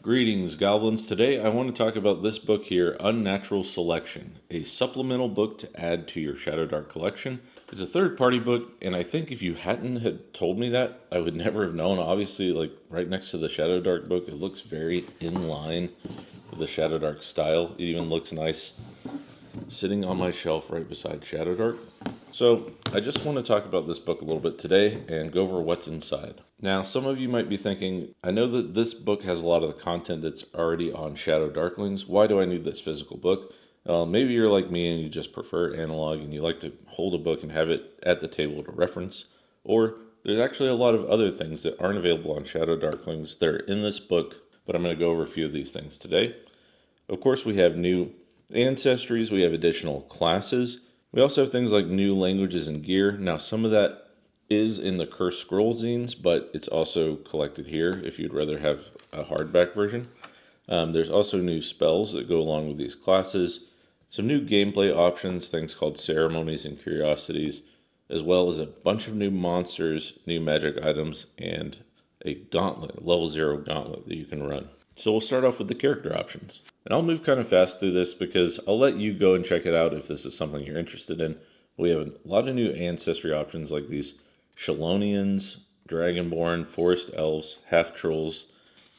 Greetings, goblins. Today I want to talk about this book here, Unnatural Selection, a supplemental book to add to your ShadowDark collection. It's a third-party book, and I think if you hadn't had told me that, I would never have known. Obviously, like right next to the ShadowDark book, it looks very in line with the ShadowDark style. It even looks nice sitting on my shelf right beside ShadowDark. So I just want to talk about this book a little bit today and go over what's inside. Now, some of you might be thinking, I know that this book has a lot of the content that's already on Shadow Darklings. Why do I need this physical book? Maybe you're like me and you just prefer analog and you like to hold a book and have it at the table to reference. Or there's actually a lot of other things that aren't available on Shadow Darklings that are in this book, but I'm going to go over a few of these things today. Of course, we have new ancestries, we have additional classes. We also have things like new languages and gear. Now, some of that is in the Cursed Scroll zines, but it's also collected here if you'd rather have a hardback version. There's also new spells that go along with these classes, some new gameplay options, things called ceremonies and curiosities, as well as a bunch of new monsters, new magic items, and a gauntlet, level 0 gauntlet that you can run. So we'll start off with the character options. And I'll move kind of fast through this because I'll let you go and check it out if this is something you're interested in. We have a lot of new ancestry options like these Shalonians, Dragonborn, Forest Elves, Half-Trolls,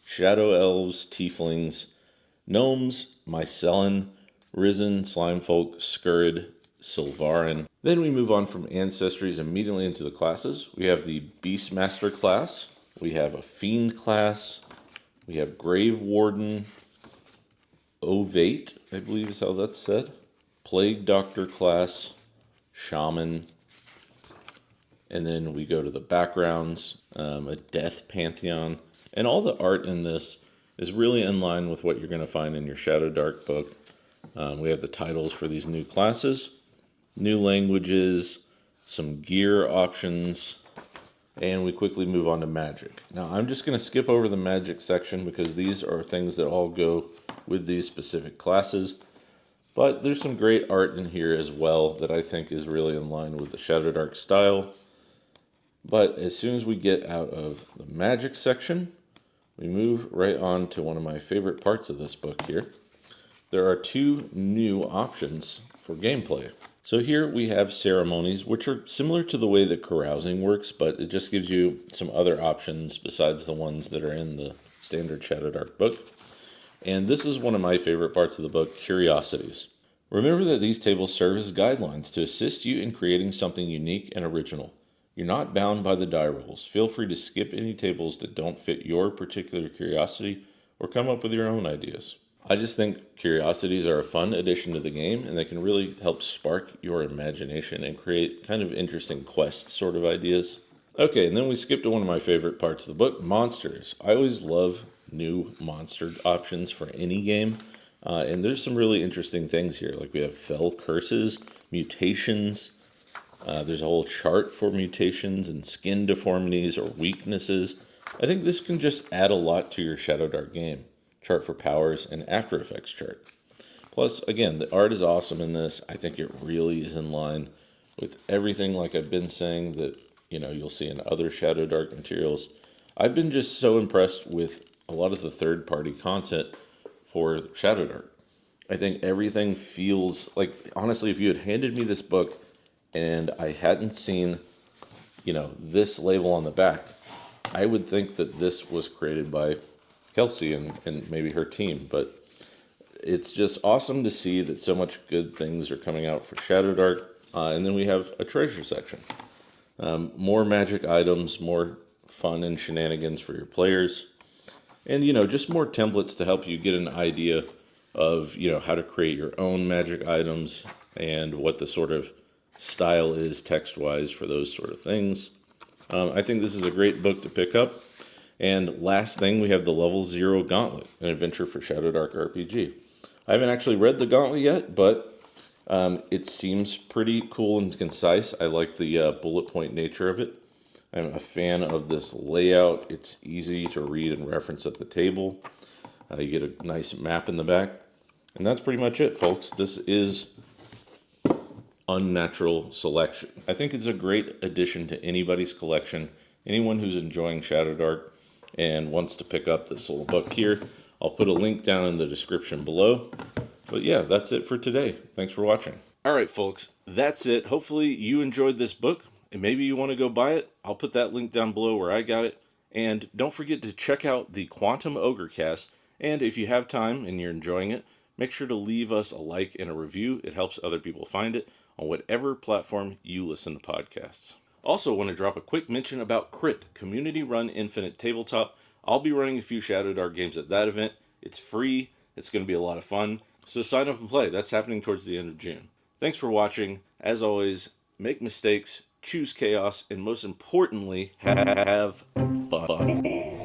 Shadow Elves, Tieflings, Gnomes, Mycelian, Risen, Slimefolk, Skurrid, Sylvarin. Then we move on from ancestries immediately into the classes. We have the Beastmaster class, we have a Fiend class, we have Grave Warden, Ovate, I believe is how that's said, Plague Doctor class, Shaman, and then we go to the backgrounds, a Death Pantheon, and all the art in this is really in line with what you're going to find in your ShadowDark book. We have the titles for these new classes, new languages, some gear options, and we quickly move on to magic. Now, I'm just going to skip over the magic section because these are things that all go with these specific classes. But there's some great art in here as well that I think is really in line with the ShadowDark style. But as soon as we get out of the magic section, we move right on to one of my favorite parts of this book here. There are two new options for gameplay. So here we have ceremonies, which are similar to the way that carousing works, but it just gives you some other options besides the ones that are in the standard ShadowDark book. And this is one of my favorite parts of the book, curiosities. Remember that these tables serve as guidelines to assist you in creating something unique and original. You're not bound by the die rolls. Feel free to skip any tables that don't fit your particular curiosity or come up with your own ideas. I just think curiosities are a fun addition to the game, and they can really help spark your imagination and create kind of interesting quest sort of ideas. Okay, and then we skip to one of my favorite parts of the book, monsters. I always love new monster options for any game, and there's some really interesting things here. Like we have fell curses, mutations. There's a whole chart for mutations and skin deformities or weaknesses. I think this can just add a lot to your ShadowDark game. Chart for powers and After Effects chart. Plus, again, the art is awesome in this. I think it really is in line with everything like I've been saying that, you'll see in other ShadowDark materials. I've been just so impressed with a lot of the third-party content for ShadowDark. I think everything feels like, honestly, if you had handed me this book and I hadn't seen, this label on the back, I would think that this was created by Kelsey and maybe her team. But it's just awesome to see that so much good things are coming out for ShadowDark. And then we have a treasure section. More magic items, more fun and shenanigans for your players. And, just more templates to help you get an idea of, how to create your own magic items and what the sort of style is text-wise for those sort of things. I think this is a great book to pick up. And last thing, we have the Level 0 Gauntlet, an adventure for ShadowDark RPG. I haven't actually read the Gauntlet yet, but it seems pretty cool and concise. I like the bullet point nature of it. I'm a fan of this layout. It's easy to read and reference at the table. You get a nice map in the back. And that's pretty much it, folks. This is Unnatural Selection. I think it's a great addition to anybody's collection. Anyone who's enjoying ShadowDark and wants to pick up this little book here. I'll put a link down in the description below. But yeah, that's it for today. Thanks for watching. All right, folks, that's it. Hopefully you enjoyed this book, and maybe you want to go buy it. I'll put that link down below where I got it. And don't forget to check out the Quantum Ogre Cast. And if you have time and you're enjoying it, make sure to leave us a like and a review. It helps other people find it on whatever platform you listen to podcasts. Also, want to drop a quick mention about Crit, community-run infinite tabletop. I'll be running a few ShadowDark games at that event. It's free. It's going to be a lot of fun. So sign up and play. That's happening towards the end of June. Thanks for watching. As always, make mistakes, choose chaos, and most importantly, have fun.